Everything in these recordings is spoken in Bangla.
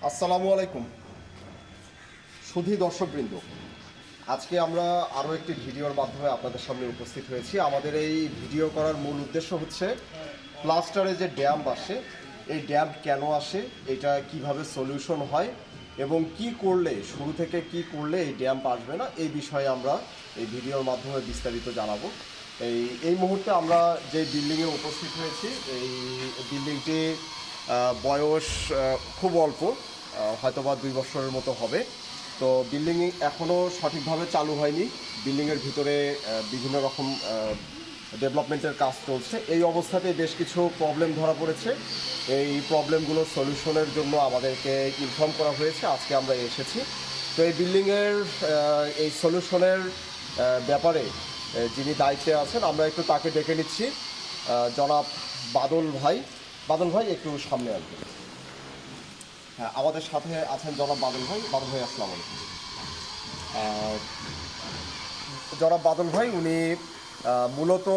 আসসালামু আলাইকুম সুধী দর্শকবৃন্দ, আজকে আমরা আরও একটি ভিডিওর মাধ্যমে আপনাদের সামনে উপস্থিত হয়েছি। আমাদের এই ভিডিও করার মূল উদ্দেশ্য হচ্ছে প্লাস্টারে যে ড্যাম্প আসে, এই ড্যাম্প কেন আসে, এটা কিভাবে সলিউশন হয় এবং কি করলে, শুরু থেকে কি করলে এই ড্যাম্প আসবে না, এই বিষয়ে আমরা এই ভিডিওর মাধ্যমে বিস্তারিত জানাবো। এই মুহূর্তে আমরা যে বিল্ডিংয়ে উপস্থিত হয়েছি, এই বিল্ডিংটি বয়স খুব অল্প, হয়তোবা 2 বছরের মতো হবে। তো বিল্ডিং এখনও সঠিকভাবে চালু হয়নি। বিল্ডিংয়ের ভিতরে বিভিন্ন রকম ডেভেলপমেন্টের কাজ চলছে। এই অবস্থাতে বেশ কিছু প্রবলেম ধরা পড়েছে। এই প্রবলেমগুলো সলিউশনের জন্য আমাদেরকে ইনফর্ম করা হয়েছে, আজকে আমরা এসেছি। তো এই বিল্ডিংয়ের এই সলিউশনের ব্যাপারে যিনি দায়িত্বে আছেন, আমরা একটু তাকে ডেকে নিচ্ছি। জনাব বাদল ভাই। বাদল ভাই একটু সামনে আসবেন। হ্যাঁ, আমাদের সাথে আছেন জনাব বাদল ভাই। বাদল ভাই আসসালামু আলাইকুম। জনাব বাদল ভাই উনি মূলত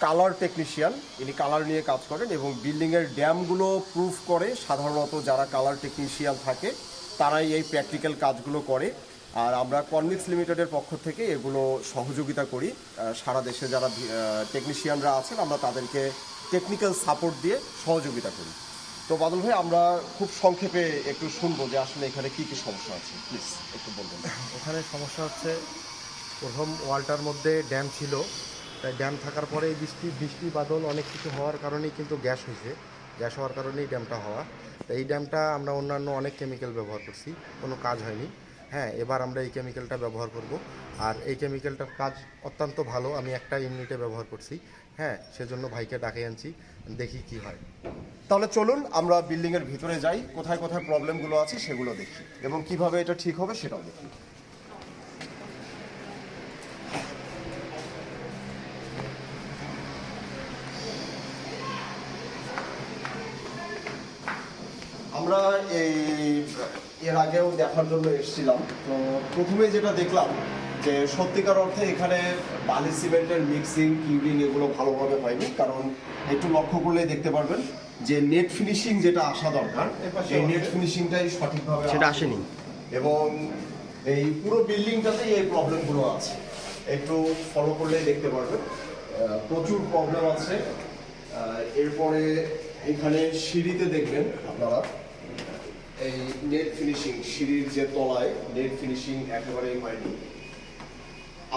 কালার টেকনিশিয়ান, ইনি কালার নিয়ে কাজ করেন এবং বিল্ডিংয়ের ড্যামগুলো প্রুফ করে। সাধারণত যারা কালার টেকনিশিয়ান থাকে তারাই এই প্র্যাকটিক্যাল কাজগুলো করে, আর আমরা কনমিক্স লিমিটেডের পক্ষ থেকে এগুলো সহযোগিতা করি। সারা দেশে যারা টেকনিশিয়ানরা আছেন আমরা তাদেরকে টেকনিক্যাল সাপোর্ট দিয়ে সহযোগিতা করি। তো বাদল ভাই, আমরা খুব সংক্ষেপে একটু শুনবো যে আসলে এখানে কী কী সমস্যা আছে, প্লিজ একটু বলবেন। ওখানে সমস্যা হচ্ছে, প্রথম ওয়ালটার মধ্যে ড্যাম ছিল, তাই ড্যাম থাকার পরে বৃষ্টি বাদল অনেক কিছু হওয়ার কারণেই কিন্তু গ্যাস হয়েছে। গ্যাস হওয়ার কারণেই ড্যামটা হওয়া। তো এই ড্যামটা আমরা অন্যান্য অনেক কেমিক্যাল ব্যবহার করছি, কোনো কাজ হয়নি। হ্যাঁ, এবার আমরা এই কেমিক্যালটা ব্যবহার করব, আর এই কেমিক্যালটার কাজ অত্যন্ত ভালো। আমি একটা ইউনিটে ব্যবহার করছি। হ্যাঁ, সেজন্য ভাইকে ডাকে আনছি, দেখি কি হয়। তাহলে চলুন আমরা বিল্ডিংয়ের ভিতরে যাই, কোথায় কোথায় প্রবলেমগুলো আছে সেগুলো দেখি এবং কিভাবে এটা ঠিক হবে সেটাও দেখি। আমরা এর আগেও দেখার জন্য এসেছিলাম। তো প্রথমেই যেটা দেখলাম যে সত্যিকার অর্থে এখানে বালি সিমেন্টের মিক্সিং, কিউরিং এগুলো ভালোভাবে হয়নি। কারণ একটু লক্ষ্য করলেই দেখতে পারবেন যে নেট ফিনিশিং যেটা আসা দরকার, এই নেট ফিনিশিংটাই সঠিকভাবে সেটা আসেনি এবং এই পুরো বিল্ডিংটাতেই এই প্রবলেমগুলো আছে। একটু ফলো করলেই দেখতে পারবেন প্রচুর প্রবলেম আছে। এরপরে এখানে সিঁড়িতে দেখবেন আপনারা এই নেট ফিনিশিং, সিঁড়ির যে তলায় নেট ফিনিশিং একেবারেই হয়নি।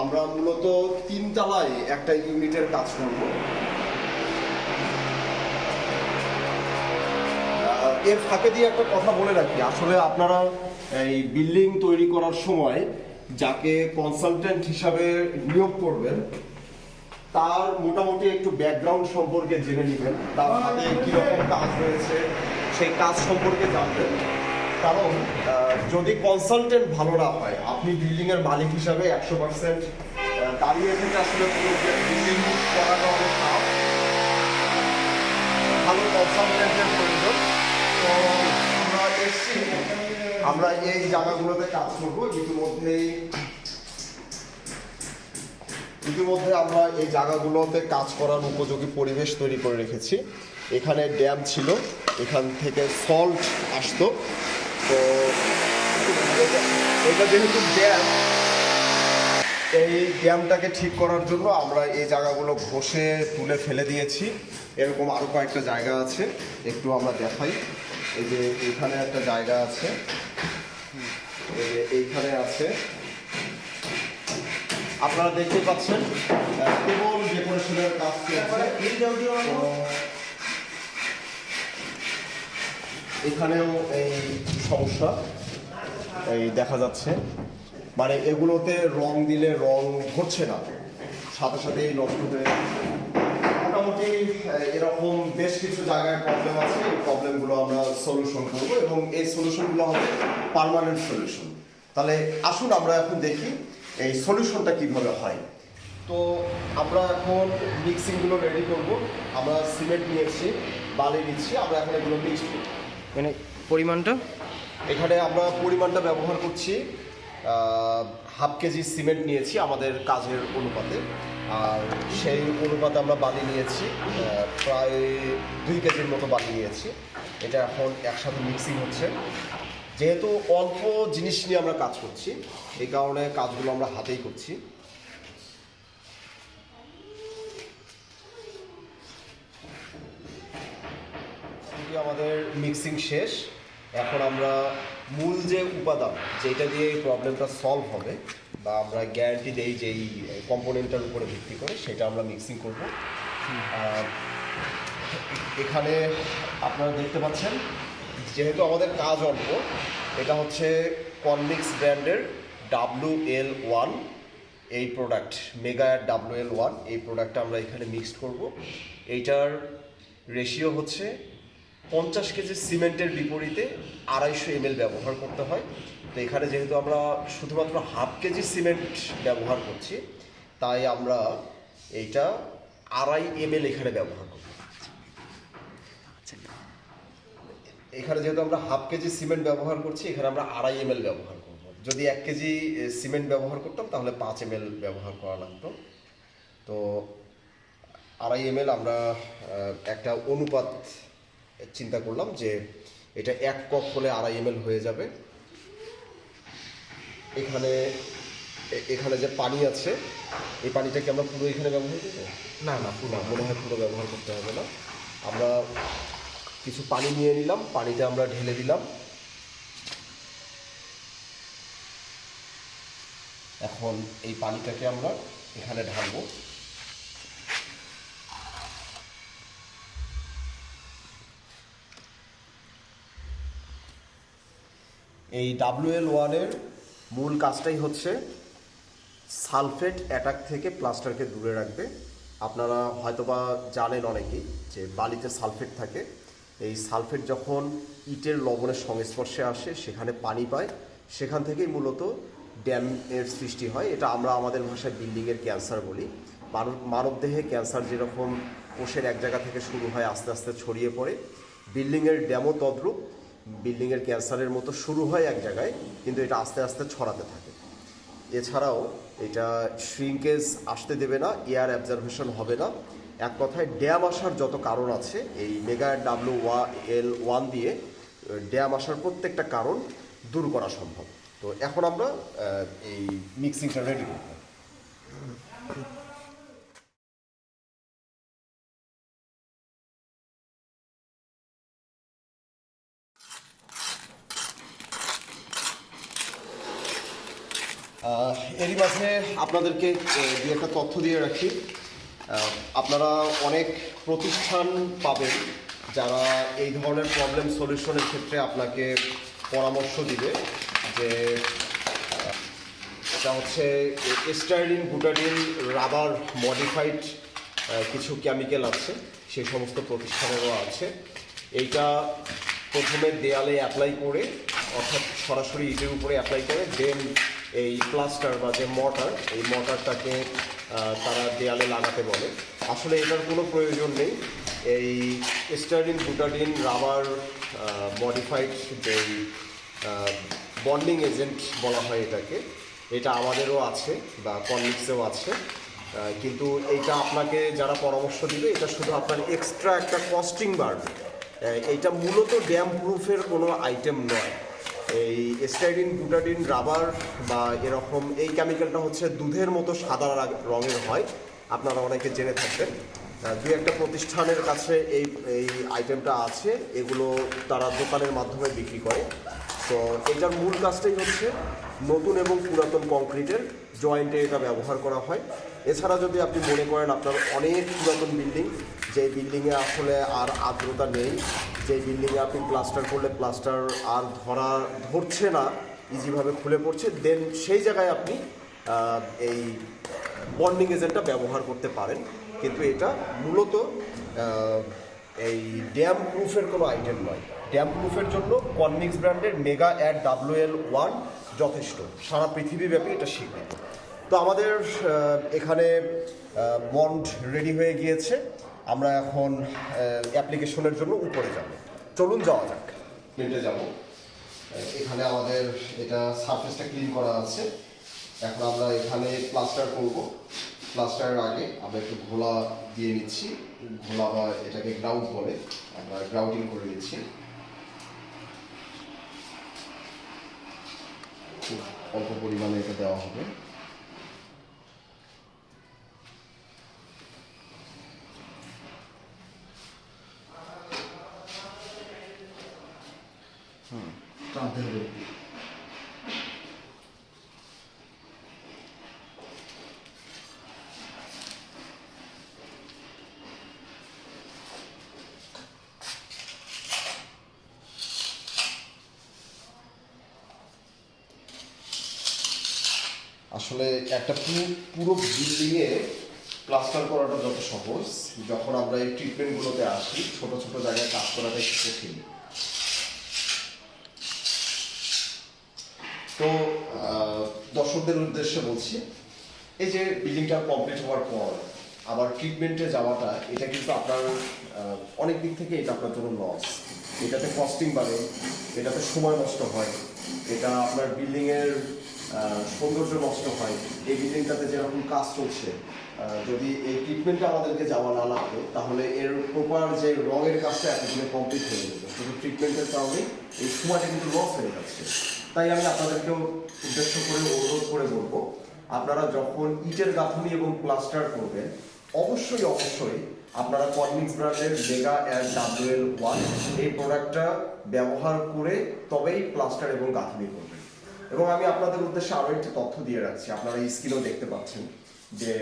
আমরা মূলত 3 তলায় একটা ইউনিটের কাজ করব। এর ফাঁকে দিয়ে একটা কথা বলে রাখি, আসলে আপনারা এই বিল্ডিং তৈরি করার সময় যাকে কনসালটেন্ট হিসাবে নিয়োগ করবেন তার মোটামুটি একটু ব্যাকগ্রাউন্ড সম্পর্কে জেনে নেবেন, তার হাতে কীরকম কাজ রয়েছে সেই কাজ সম্পর্কে জানবেন। কারণ যদি কনসালটেন্ট ভালো না হয়, আপনি বিল্ডিংয়ের মালিক হিসাবে 100% দাঁড়িয়ে থেকে আসলে বিল্ডিং করাটা অনেক টাফ। ভালো কনসালটেন্টের প্রয়োজন। তো আমরা এসছি, আমরা এই জায়গাগুলোতে কাজ করবো। ইতিমধ্যে আমরা এই জায়গাগুলোতে কাজ করার উপযোগী পরিবেশ তৈরি করে রেখেছি। এখানে ড্যাম ছিল, এখান থেকে সল্ট আসতো। তো এটা যেহেতু ড্যাম, এই ড্যামটাকে ঠিক করার জন্য আমরা এই জায়গাগুলো ঘষে তুলে ফেলে দিয়েছি। এরকম আরও কয়েকটা জায়গা আছে, একটু আমরা দেখাই। এই যে এইখানে একটা জায়গা আছে, এইখানে আছে, আপনারা দেখতে পাচ্ছেন কেবল ডেকোরেশনের কাজ চলছে। এখানেও এই সমস্যা এই দেখা যাচ্ছে, মানে এগুলোতে রং দিলে রং হচ্ছে না, সাথে সাথেই নষ্ট হয়ে মোটামুটি এরকম বেশ কিছু জায়গায় প্রবলেম আছে। এই প্রবলেমগুলো আমরা সলিউশন করবো এবং এই সলিউশনগুলো হবে পার্মানেন্ট সলিউশন। তাহলে আসুন আমরা এখন দেখি এই সলিউশনটা কিভাবে হয়। তো আমরা এখন মিক্সিংগুলো রেডি করব। আমরা সিমেন্ট নিয়েছি, বালি নিচ্ছি, আমরা এখন এগুলো মিক্সড করব। মানে পরিমাণটা এখানে আমরা পরিমাণটা ব্যবহার করছি, হাফ কেজি সিমেন্ট নিয়েছি আমাদের কাজের অনুপাতে, আর সেই অনুপাতে আমরা বালি নিয়েছি প্রায় 2 কেজির মতো বালি নিয়েছি। এটা এখন একসাথে মিক্সিং হচ্ছে। যেহেতু অল্প জিনিস নিয়ে আমরা কাজ করছি, এই কারণে কাজগুলো আমরা হাতেই করছি। আমাদের মিক্সিং শেষ। এখন আমরা মূল যে উপাদান যেটা দিয়ে এই প্রবলেমটা সলভ হবে বা আমরা গ্যারান্টি দেই যে এই কম্পোনেন্টটার উপরে ভিত্তি করে, সেটা আমরা মিক্সিং করব। এখানে আপনারা দেখতে পাচ্ছেন, যেহেতু আমাদের কাজ অল্প, এটা হচ্ছে কনমিক্স ব্র্যান্ডের WL1 এই প্রোডাক্ট, MegaAdd WL1 এই প্রোডাক্টটা আমরা এখানে মিক্সড করব। এইটার রেশিও হচ্ছে 50 কেজি সিমেন্টের বিপরীতে 250 ml ব্যবহার করতে হয়। তো এখানে যেহেতু আমরা শুধুমাত্র হাফ কেজি সিমেন্ট ব্যবহার করছি, তাই আমরা এইটা 2.5 ml এখানে ব্যবহার করব। এখানে যেহেতু আমরা হাফ কেজি সিমেন্ট ব্যবহার করছি, এখানে আমরা 2.5 ml ব্যবহার করব। যদি 1 কেজি সিমেন্ট ব্যবহার করতাম তাহলে 5 ml ব্যবহার করা লাগতো। তো 2.5 ml আমরা একটা অনুপাত চিন্তা করলাম যে এটা 1 কাপ হলে 2.5 ml হয়ে যাবে। এখানে যে পানি আছে, এই পানিটাকে আমরা পুরো এখানে ব্যবহার করব না না, পুরো মনে হয় পুরো ব্যবহার করতে হবে না। আমরা কিছু পানি নিয়ে নিলাম, পানিটা আমরা ঢেলে দিলাম। এখন এই পানিটাকে আমরা এখানে ঢালবো। এই WL1 এর মূল কাজটাই হচ্ছে সালফেট অ্যাটাক থেকে প্লাস্টারকে দূরে রাখবে। আপনারা হয়তোবা জানেন অনেকেই যে বালিতে সালফেট থাকে। এই সালফেট যখন ইটের লবণের সংস্পর্শে আসে, সেখানে পানি পায়, সেখান থেকেই মূলত ড্যামের সৃষ্টি হয়। এটা আমরা আমাদের ভাষায় বিল্ডিংয়ের ক্যান্সার বলি। মানবদেহে ক্যান্সার যেরকম কোষের এক জায়গা থেকে শুরু হয়, আস্তে আস্তে ছড়িয়ে পড়ে, বিল্ডিংয়ের ড্যামও তদ্রূপ। বিল্ডিংয়ের ক্যান্সারের মতো শুরু হয় এক জায়গায়, কিন্তু এটা আস্তে আস্তে ছড়াতে থাকে। এছাড়াও এটা শ্রিঙ্কেজ আসতে দেবে না, এয়ার অ্যাবজারভেশন হবে না। এক কথায় ড্যাম আসার যত কারণ আছে, এই MegaAdd WL1 দিয়ে ড্যাম আসার প্রত্যেকটা কারণ দূর করা সম্ভব। তো এখন আমরা এই মিক্সিংটা রেডি করব। এরই মাঝে আপনাদেরকে দু একটা তথ্য দিয়ে রাখি। আপনারা অনেক প্রতিষ্ঠান পাবেন যারা এই ধরনের প্রবলেম সলিউশনের ক্ষেত্রে আপনাকে পরামর্শ দিবে যে এটা হচ্ছে স্টাইরিন, বুটাডিন, রাবার মডিফাইড কিছু কেমিক্যাল আছে, সেই সমস্ত প্রতিষ্ঠানেরও আছে। এইটা প্রথমে দেয়ালে অ্যাপ্লাই করে, অর্থাৎ সরাসরি ইটের উপরে অ্যাপ্লাই করে, দেন এই প্লাস্টার বা যে মর্টার, এই মর্টারটাকে তারা দেয়ালে লাগাতে বলে। আসলে এটার কোনো প্রয়োজন নেই। এই স্টাইরিন, বুটাডিন, রাবার মডিফাইড যেই বন্ডিং এজেন্ট বলা হয় এটাকে, এটা আমাদেরও আছে বা কনমিক্সেও আছে। কিন্তু এইটা আপনাকে যারা পরামর্শ দিবে, এটা শুধু আপনার এক্সট্রা একটা কস্টিং বাড়বে। এইটা মূলত ড্যাম প্রুফের কোনো আইটেম নয়। এই স্টাইরিন, বুটাডিন, রাবার বা এরকম এই কেমিক্যালটা হচ্ছে দুধের মতো সাদা রঙের হয়, আপনারা অনেকে জেনে থাকবেন। দু একটা প্রতিষ্ঠানের কাছে এই এই আইটেমটা আছে, এগুলো তারা দোকানের মাধ্যমে বিক্রি করে। তো এটার মূল কাজটাই হচ্ছে নতুন এবং পুরাতন কংক্রিটের জয়েন্টে এটা ব্যবহার করা হয়। এছাড়া যদি আপনি মনে করেন আপনার অনেক পুরাতন বিল্ডিং, যে বিল্ডিংয়ে আসলে আর আর্দ্রতা নেই, যে বিল্ডিংয়ে আপনি প্লাস্টার করলে প্লাস্টার আর ধরছে না, ইজিভাবে খুলে পড়ছে, দেন সেই জায়গায় আপনি এই বন্ডিং এজেন্টটা ব্যবহার করতে পারেন। কিন্তু এটা মূলত এই ড্যাম প্রুফের কোনো আইটেম নয়। ড্যাম প্রুফের জন্য কনমিক্স ব্র্যান্ডের MegaAdd WL1 যথেষ্ট, সারা পৃথিবীব্যাপী এটা স্বীকৃত। তো আমাদের এখানে বন্ড রেডি হয়ে গিয়েছে। আমরা এখন অ্যাপ্লিকেশনের জন্য উপরে যাব। চলুন যাওয়া যাক। প্লেটে যাব। এখানে আমাদের এটা সারফেসটা ক্লিন করা আছে। এখন আমরা এখানে প্লাস্টার করব। প্লাস্টারের আগে আমরা একটু ঘোলা দিয়ে নিচ্ছি। ঘোলা বা এটাকে গ্রাউট বলে, আমরা গ্রাউটিং করে নিচ্ছি। খুব অল্প পরিমাণে এটা দেওয়া হবে। টানতে হবে। আসলে একটা পুরো বিল্ডিংয়ে প্লাস্টার করাটা যত সহজ, যখন আমরা এই ট্রিটমেন্টগুলোতে আসি ছোট ছোট জায়গায় কাজ করাটা একটু কঠিন। তো দর্শকদের উদ্দেশ্যে বলছি, এই যে বিল্ডিংটা কমপ্লিট হওয়ার পর আবার ট্রিটমেন্টে যাওয়াটা, এটা কিন্তু আপনার অনেক দিক থেকে এটা আপনার জন্য লস। এটাতে কস্টিং বাড়ে, এটাতে সময় নষ্ট হয়, এটা আপনার বিল্ডিংয়ের সৌন্দর্য নষ্ট হয়। এই বিল্ডিংটাতে যেরকম কাজ চলছে, যদি এই ট্রিটমেন্টটা আমাদেরকে যাওয়া না লাগতো তাহলে এর প্রপার যে রঙের কাজটা এতদিনে কমপ্লিট হয়ে যেত। শুধু ট্রিটমেন্টের কারণে এই সময়টা কিন্তু লস হয়ে যাচ্ছে। তাই আমি আপনাদেরকেও উদ্দেশ্য করে অনুরোধ করে বলবো, আপনারা যখন ইটের গাঁথনি এবং প্লাস্টার করবেন অবশ্যই আপনারা কনমিক্স ব্র্যান্ডের MegaAdd WL1 এই প্রোডাক্টটা ব্যবহার করে তবেই প্লাস্টার এবং গাঁথনি করবেন। এবং আমি আপনাদের উদ্দেশ্যে আরও একটি তথ্য দিয়ে রাখছি, আপনারা এই স্ক্রিনেও দেখতে পাচ্ছেন যে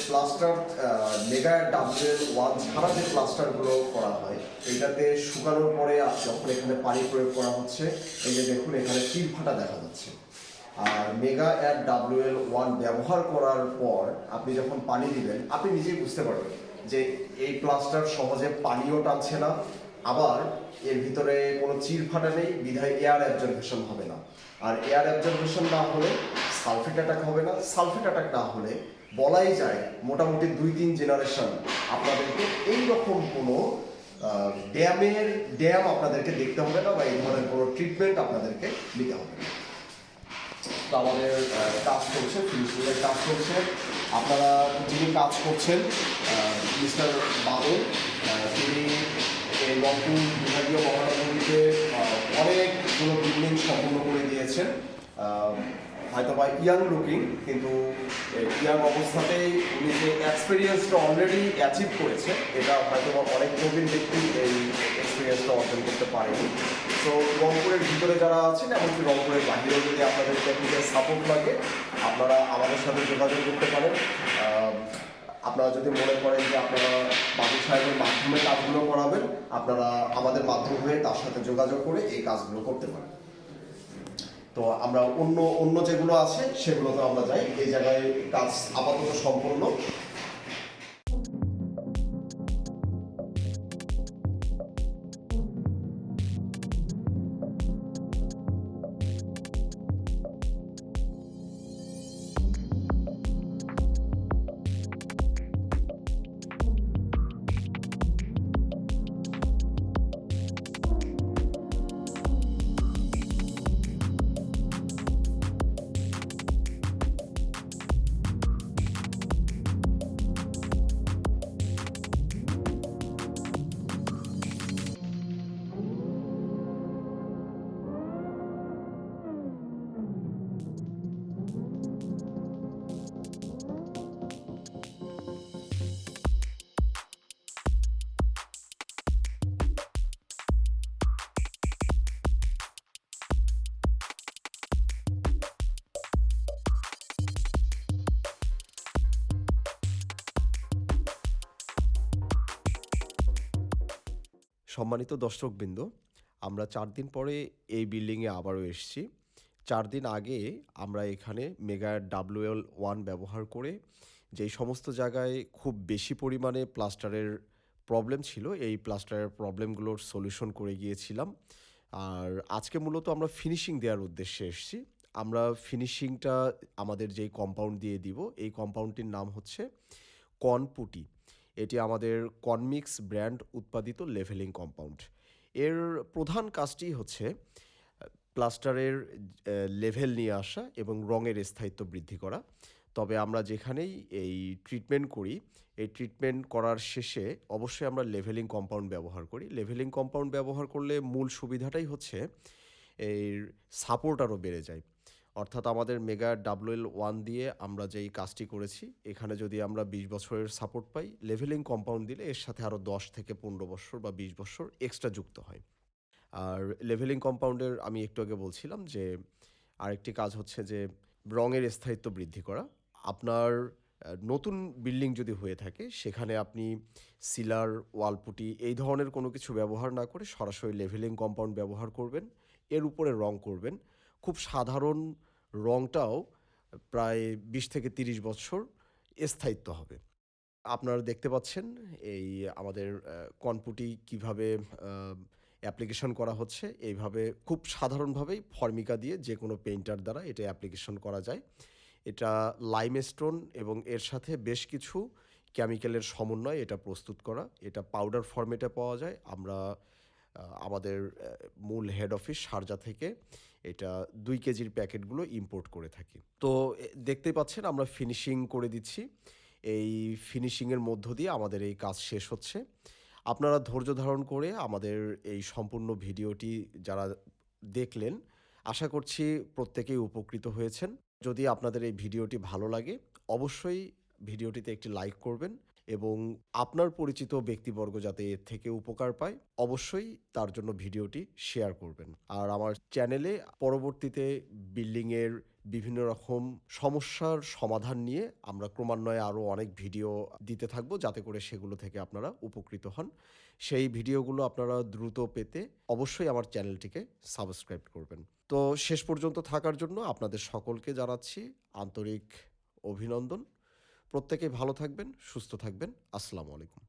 প্লাস্টার MegaAdd WL1 ছাড়া যে প্লাস্টারগুলো করা হয়, এটাতে শুকানোর পরে যখন এখানে পানি প্রয়োগ করা হচ্ছে, এই যে দেখুন এখানে চির ফাটা দেখা যাচ্ছে। আর MegaAdd WL1 ব্যবহার করার পর আপনি যখন পানি দিবেন আপনি নিজেই বুঝতে পারবেন যে এই প্লাস্টার সহজে পানিও টানছে না, আবার এর ভিতরে কোনো চির ফাটা নেই, বিধায় এয়ার অ্যাবজর্বেশন হবে না। আর এয়ার অ্যাবজর্বেশন না হলে সালফেট অ্যাটাক হবে না, সালফেট অ্যাটাক না হলে বলাই যায় মোটামুটি 2-3 জেনারেশন আপনাদেরকে এইরকম কোনো ড্যাম আপনাদেরকে দেখতে হবে না, বা এই ধরনের কোনো ট্রিটমেন্ট আপনাদেরকে নিতে হবে না। তো আমাদের কাজ করছে, ফিনিশিংয়ের কাজ করছে। আপনারা যিনি কাজ করছেন মিস্টার বাদল, তিনি এই রংপুর বিভাগীয় মহানগরীতে অনেকগুলো বিল্ডিং সম্পূর্ণ করে দিয়েছেন। হয়তো বা ইয়াং লুকিং, কিন্তু ইয়াং অবস্থাতেই উনি যে এক্সপিরিয়েন্সটা অলরেডি অ্যাচিভ করেছে, এটা হয়তো বা অনেক নবীন ব্যক্তি এই এক্সপিরিয়েন্সটা অর্জন করতে পারেনি। তো রংপুরের ভিতরে যারা আছেন, এমনকি রংপুরের বাহিরেও যদি আপনাদের টেকনিক্যাল সাপোর্ট লাগে, আপনারা আমাদের সাথে যোগাযোগ করতে পারেন। আপনারা যদি মনে করেন যে আপনারা বাবু সাহেবের মাধ্যমে কাজগুলো করাবেন, আপনারা আমাদের মাধ্যম হয়ে তার সাথে যোগাযোগ করে এই কাজগুলো করতে পারেন। তো আমরা অন্য যেগুলো আছে সেগুলোতে আমরা যাই। এই জায়গায় কাজ আপাতত সম্পূর্ণ। সম্মানিত দর্শকবৃন্দ, আমরা 4 দিন পরে এই বিল্ডিংয়ে আবারও এসেছি। 4 দিন আগে আমরা এখানে MegaAdd WL1 ব্যবহার করে যেই সমস্ত জায়গায় খুব বেশি পরিমাণে প্লাস্টারের প্রবলেম ছিল, এই প্লাস্টারের প্রবলেমগুলোর সলিউশন করে গিয়েছিলাম। আর আজকে মূলত আমরা ফিনিশিং দেওয়ার উদ্দেশ্যে এসেছি। আমরা ফিনিশিংটা আমাদের যেই কম্পাউন্ড দিয়ে দিব, এই কম্পাউন্ডটির নাম হচ্ছে কনপুটি। এটি আমাদের কনমিক্স ব্র্যান্ড উৎপাদিত লেভেলিং কম্পাউন্ড। এর প্রধান কাজটি হচ্ছে প্লাস্টারের লেভেল নিয়ে আসা এবং রঙের স্থায়িত্ব বৃদ্ধি করা। তবে আমরা যেখানেই এই ট্রিটমেন্ট করি, এই ট্রিটমেন্ট করার শেষে অবশ্যই আমরা লেভেলিং কম্পাউন্ড ব্যবহার করি। লেভেলিং কম্পাউন্ড ব্যবহার করলে মূল সুবিধাটাই হচ্ছে এর সাপোর্ট আরও বেড়ে যায়। অর্থাৎ আমাদের MegaAdd WL1 দিয়ে আমরা যেই কাজটি করেছি, এখানে যদি আমরা 20 বছরের সাপোর্ট পাই, লেভেলিং কম্পাউন্ড দিলে এর সাথে আরও 10 থেকে 15 বছর বা 20 বছর এক্সট্রা যুক্ত হয়। আর লেভেলিং কম্পাউন্ডের আমি একটু আগে বলছিলাম যে আরেকটি কাজ হচ্ছে যে রঙের স্থায়িত্ব বৃদ্ধি করা। আপনার নতুন বিল্ডিং যদি হয়ে থাকে সেখানে আপনি সিলার, ওয়ালপুটি এই ধরনের কোনো কিছু ব্যবহার না করে সরাসরি লেভেলিং কম্পাউন্ড ব্যবহার করবেন, এর উপরে রং করবেন। খুব সাধারণ রংটাও প্রায় 20 থেকে 30 বছর স্থায়িত্ব হবে। আপনারা দেখতে পাচ্ছেন এই আমাদের কনপুটি কিভাবে অ্যাপ্লিকেশন করা হচ্ছে। এইভাবে খুব সাধারণভাবেই ফর্মিকা দিয়ে যে কোনো পেইন্টার দ্বারা এটা অ্যাপ্লিকেশন করা যায়। এটা লাইমস্টোন এবং এর সাথে বেশ কিছু কেমিক্যালের সমন্বয়ে এটা প্রস্তুত করা। এটা পাউডার ফরম্যাটে পাওয়া যায়। আমরা আমাদের মূল হেড অফিস শারজা থেকে এটা 2 কেজির প্যাকেটগুলো ইম্পোর্ট করে থাকি। তো দেখতেই পাচ্ছেন আমরা ফিনিশিং করে দিচ্ছি। এই ফিনিশিংয়ের মধ্য দিয়ে আমাদের এই কাজ শেষ হচ্ছে। আপনারা ধৈর্য ধারণ করে আমাদের এই সম্পূর্ণ ভিডিওটি যারা দেখলেন, আশা করছি প্রত্যেকেই উপকৃত হয়েছেন। যদি আপনাদের এই ভিডিওটি ভালো লাগে, অবশ্যই ভিডিওটিতে একটি লাইক করবেন এবং আপনার পরিচিত ব্যক্তিবর্গ যাতে এর থেকে উপকার পায়, অবশ্যই তার জন্য ভিডিওটি শেয়ার করবেন। আর আমার চ্যানেলে পরবর্তীতে বিল্ডিংয়ের বিভিন্ন রকম সমস্যার সমাধান নিয়ে আমরা ক্রমান্বয়ে আরও অনেক ভিডিও দিতে থাকবো, যাতে করে সেগুলো থেকে আপনারা উপকৃত হন। সেই ভিডিওগুলো আপনারা দ্রুত পেতে অবশ্যই আমার চ্যানেলটিকে সাবস্ক্রাইব করবেন। তো শেষ পর্যন্ত থাকার জন্য আপনাদের সকলকে জানাচ্ছি আন্তরিক অভিনন্দন। প্রত্যেকেই ভালো থাকবেন, সুস্থ থাকবেন। আসসালামু আলাইকুম।